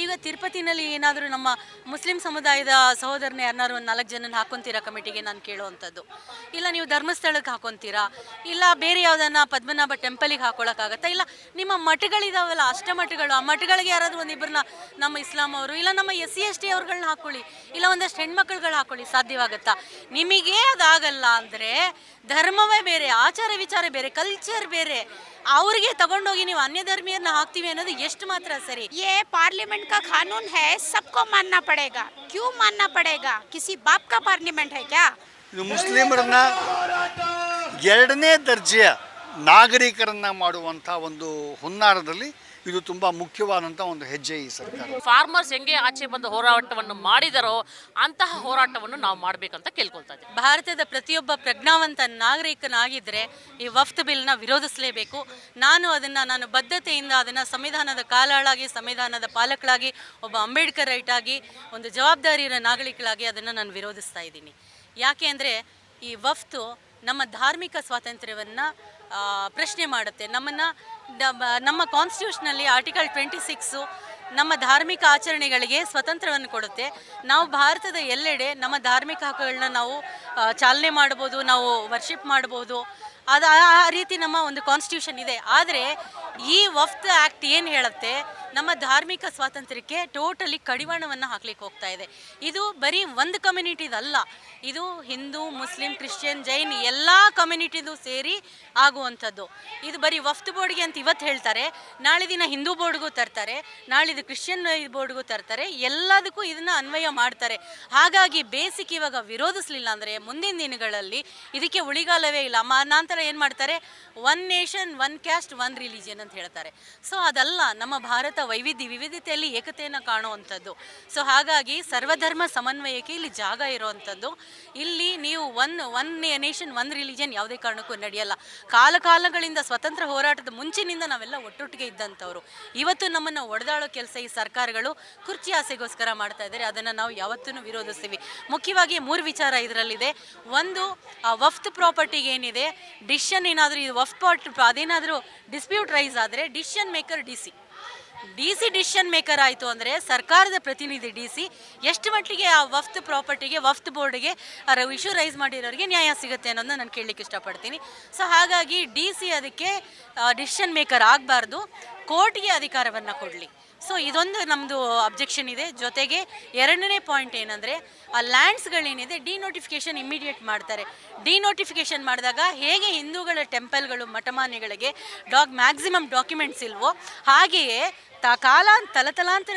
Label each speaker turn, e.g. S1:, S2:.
S1: ಈಗ ತಿರುಪತಿನಲ್ಲಿ ಏನಾದರೂ ನಮ್ಮ ಮುಸ್ಲಿಂ ಸಮುದಾಯದ ಸಹೋದರನೇ ಯಾರನ್ನಾರು ಒಂದು 4 ಜನನ ಹಾಕೊತೀರಾ ಕಮಿಟಿಗೆ ನಾನು ಕೇಳುವಂಥದ್ದು. ಇಲ್ಲ ನೀವು ಧರ್ಮಸ್ಥಳಕ್ಕೆ ಹಾಕೊತೀರಾ, ಇಲ್ಲ ಬೇರೆ ಯಾವುದನ್ನ ಪದ್ಮನಾಭ ಟೆಂಪಲಿಗೆ ಹಾಕೊಳ್ಳೋಕ್ಕಾಗತ್ತಾ, ಇಲ್ಲ ನಿಮ್ಮ ಮಠಗಳಿದಾವಲ್ಲ ಅಷ್ಟಮಠಗಳು, ಆ ಮಠಗಳಿಗೆ ಯಾರಾದರೂ ಒಂದಿಬ್ಬರನ್ನ ನಮ್ಮ ಇಸ್ಲಾಂ ಅವರು ಇಲ್ಲ ನಮ್ಮ SC ST ಅವ್ರುಗಳನ್ನ ಹಾಕೊಳ್ಳಿ, ಇಲ್ಲ ಒಂದಷ್ಟು ಹೆಣ್ಮಕ್ಳುಗಳು ಹಾಕೊಳ್ಳಿ, ಸಾಧ್ಯವಾಗುತ್ತಾ? ನಿಮಗೆ ಅದಾಗಲ್ಲ ಅಂದರೆ ಧರ್ಮವೇ ಬೇರೆ, ಆಚಾರ ವಿಚಾರ ಬೇರೆ, ಕಲ್ಚರ್ ಬೇರೆ, ಅವ್ರಿಗೆ ತಗೊಂಡೋಗಿ ನೀವು अन्य धर्मीयरನ್ನ ಹಾಕ್ತೀವಿ ಅನ್ನೋದು ಎಷ್ಟು ಮಾತ್ರ ಸರಿ?
S2: ये पार्लियामेंट का कानून है, सबको मानना पड़ेगा. क्यों मानना पड़ेगा? किसी बाप का पार्लियामेंट है क्या?
S3: ಇದು ಮುಸ್ಲಿಮರನ್ನ ಎರಡನೇ ದರ್ಜೆಯ ನಾಗರಿಕರನ್ನ ಮಾಡುವಂಥ ಒಂದು ಹುನ್ನಾರದಲ್ಲಿ ಇದು ತುಂಬ ಮುಖ್ಯವಾದಂಥ ಒಂದು ಹೆಜ್ಜೆ ಈ ಸರ್ಕಾರ.
S4: ಫಾರ್ಮರ್ಸ್ ಹೆಂಗೆ ಆಚೆ ಬಂದು ಹೋರಾಟವನ್ನು ಮಾಡಿದರೋ ಅಂತಹ ಹೋರಾಟವನ್ನು ನಾವು ಮಾಡಬೇಕಂತ ಕೇಳ್ಕೊಳ್ತಾ ಇದ್ದೀವಿ.
S1: ಭಾರತದ ಪ್ರತಿಯೊಬ್ಬ ಪ್ರಜ್ಞಾವಂತ ನಾಗರಿಕನಾಗಿದ್ದರೆ ಈ ವಫ್ತ್ ಬಿಲ್ನ ವಿರೋಧಿಸಲೇಬೇಕು. ನಾನು ಬದ್ಧತೆಯಿಂದ ಅದನ್ನು ಸಂವಿಧಾನದ ಕಾಲಾಳಾಗಿ, ಸಂವಿಧಾನದ ಪಾಲಕಳಾಗಿ, ಒಬ್ಬ ಅಂಬೇಡ್ಕರ್ ರೈಟ್ ಆಗಿ, ಒಂದು ಜವಾಬ್ದಾರಿಯ ನಾಗರಿಕಳಾಗಿ ಅದನ್ನು ನಾನು ವಿರೋಧಿಸ್ತಾ ಇದ್ದೀನಿ. ಯಾಕೆ ಅಂದರೆ ಈ ವಫ್ತು ನಮ್ಮ ಧಾರ್ಮಿಕ ಸ್ವಾತಂತ್ರ್ಯವನ್ನು ಪ್ರಶ್ನೆ ಮಾಡುತ್ತೆ. ನಮ್ಮ ಕಾನ್ಸ್ಟಿಟ್ಯೂಷನಲ್ಲಿ ಆರ್ಟಿಕಲ್ 26 ನಮ್ಮ ಧಾರ್ಮಿಕ ಆಚರಣೆಗಳಿಗೆ ಸ್ವತಂತ್ರವನ್ನು ಕೊಡುತ್ತೆ. ನಾವು ಭಾರತದ ಎಲ್ಲೆಡೆ ನಮ್ಮ ಧಾರ್ಮಿಕ ಹಕ್ಕುಗಳನ್ನ ನಾವು ಚಾಲನೆ ಮಾಡ್ಬೋದು, ನಾವು ವರ್ಷಿಪ್ ಮಾಡ್ಬೋದು, ಅದು ಆ ರೀತಿ ನಮ್ಮ ಒಂದು ಕಾನ್ಸ್ಟಿಟ್ಯೂಷನ್ ಇದೆ. ಆದರೆ ಈ ವಫ್ತ್ ಆ್ಯಕ್ಟ್ ಏನು ಹೇಳುತ್ತೆ, ನಮ್ಮ ಧಾರ್ಮಿಕ ಸ್ವಾತಂತ್ರ್ಯಕ್ಕೆ ಟೋಟಲಿ ಕಡಿವಾಣವನ್ನು ಹಾಕ್ಲಿಕ್ಕೆ ಹೋಗ್ತಾ ಇದೆ. ಇದು ಬರೀ ಒಂದು ಕಮ್ಯುನಿಟಿದಲ್ಲ, ಇದು ಹಿಂದೂ, ಮುಸ್ಲಿಂ, ಕ್ರಿಶ್ಚಿಯನ್, ಜೈನ್ ಎಲ್ಲ ಕಮ್ಯುನಿಟಿದು ಸೇರಿ ಆಗುವಂಥದ್ದು. ಇದು ಬರೀ ವಫ್ತ್ ಬೋರ್ಡ್ಗೆ ಅಂತ ಇವತ್ತು ಹೇಳ್ತಾರೆ, ನಾಳೆ ದಿನ ಹಿಂದೂ ಬೋರ್ಡ್ಗೂ ತರ್ತಾರೆ, ನಾಳಿದ್ದು ಕ್ರಿಶ್ಚಿಯನ್ ಬೋರ್ಡ್ಗೂ ತರ್ತಾರೆ, ಎಲ್ಲದಕ್ಕೂ ಇದನ್ನು ಅನ್ವಯ ಮಾಡ್ತಾರೆ. ಹಾಗಾಗಿ ಬೇಸಿಕ್ ಇವಾಗ ವಿರೋಧಿಸಲಿಲ್ಲ ಅಂದರೆ ಮುಂದಿನ ದಿನಗಳಲ್ಲಿ ಇದಕ್ಕೆ ಉಳಿಗಾಲವೇ ಇಲ್ಲ. ನಂತರ ಏನು ಮಾಡ್ತಾರೆ, 1 ನೇಷನ್ 1 ಕ್ಯಾಸ್ಟ್ 1 ರಿಲಿಜಿಯನ್ ಅಂತ ಹೇಳ್ತಾರೆ. ಸೊ ಅದಲ್ಲ, ನಮ್ಮ ಭಾರತ ವಿವಿಧತೆಯಲ್ಲಿ ಏಕತೆಯನ್ನು ಕಾಣುವಂಥದ್ದು. ಸೊ ಹಾಗಾಗಿ ಸರ್ವಧರ್ಮ ಸಮನ್ವಯಕ್ಕೆ ಇಲ್ಲಿ ಜಾಗ ಇರುವಂಥದ್ದು. ಇಲ್ಲಿ ನೀವು ಒನ್ ನೇಷನ್ 1 ರಿಲಿಜಿಯನ್ ಯಾವುದೇ ಕಾರಣಕ್ಕೂ ನಡೆಯಲ್ಲ. ಕಾಲಗಳಿಂದ ಸ್ವತಂತ್ರ ಹೋರಾಟದ ಮುಂಚಿನಿಂದ ನಾವೆಲ್ಲ ಒಟ್ಟೊಟ್ಟಿಗೆ ಇದ್ದಂಥವ್ರು. ಇವತ್ತು ನಮ್ಮನ್ನು ಒಡೆದಾಳೋ ಕೆಲಸ ಈ ಸರ್ಕಾರಗಳು ಕುರ್ಚಿ ಆಸೆಗೋಸ್ಕರ ಮಾಡ್ತಾ ಇದ್ದಾರೆ. ಅದನ್ನು ನಾವು ಯಾವತ್ತೂ ವಿರೋಧಿಸ್ತೀವಿ. ಮುಖ್ಯವಾಗಿ 3 ವಿಚಾರ ಇದರಲ್ಲಿದೆ. ಒಂದು, ವಫ್ತ್ ಪ್ರಾಪರ್ಟಿಗೆ ಏನಿದೆ ಡಿಸಿಷನ್, ಏನಾದರೂ ಇದು ವಫ್ತ್ ಅದೇನಾದರೂ ಡಿಸ್ಪ್ಯೂಟ್ ರೈಸ್ ಆದರೆ decision maker D C decision maker ಆಯಿತು ಅಂದರೆ ಸರ್ಕಾರದ ಪ್ರತಿನಿಧಿ DC ಎಷ್ಟು ಮಟ್ಟಿಗೆ ಆ ವಫ್ತ್ ಪ್ರಾಪರ್ಟಿಗೆ, ವಫ್ತ್ ಬೋರ್ಡ್ಗೆ ಇಶ್ಯೂ ರೈಸ್ ಮಾಡಿರೋರಿಗೆ ನ್ಯಾಯ ಸಿಗುತ್ತೆ ಅನ್ನೋದನ್ನ ನಾನು ಕೇಳಲಿಕ್ಕೆ ಇಷ್ಟಪಡ್ತೀನಿ. ಸೊ ಹಾಗಾಗಿ DC ಅದಕ್ಕೆ ಡಿಸಿಷನ್ ಮೇಕರ್ ಆಗಬಾರ್ದು, ಕೋರ್ಟ್ಗೆ ಅಧಿಕಾರವನ್ನು ಕೊಡಲಿ. ಸೊ ಇದೊಂದು ನಮ್ಮದು ಅಬ್ಜೆಕ್ಷನ್ ಇದೆ. ಜೊತೆಗೆ 2ನೇ ಪಾಯಿಂಟ್ ಏನಂದರೆ, ಆ ಲ್ಯಾಂಡ್ಸ್ಗಳೇನಿದೆ ಡಿನೋಟಿಫಿಕೇಷನ್ ಇಮಿಡಿಯೇಟ್ ಮಾಡ್ತಾರೆ. ಡಿನೋಟಿಫಿಕೇಷನ್ ಮಾಡಿದಾಗ ಹೇಗೆ ಹಿಂದೂಗಳ ಟೆಂಪಲ್ಗಳು, ಮಠಮಾನ್ಯಗಳಿಗೆ ಮ್ಯಾಕ್ಸಿಮಮ್ ಡಾಕ್ಯುಮೆಂಟ್ಸ್ ಇಲ್ವೋ, ಹಾಗೆಯೇ ತಲತಲಾಂತರದ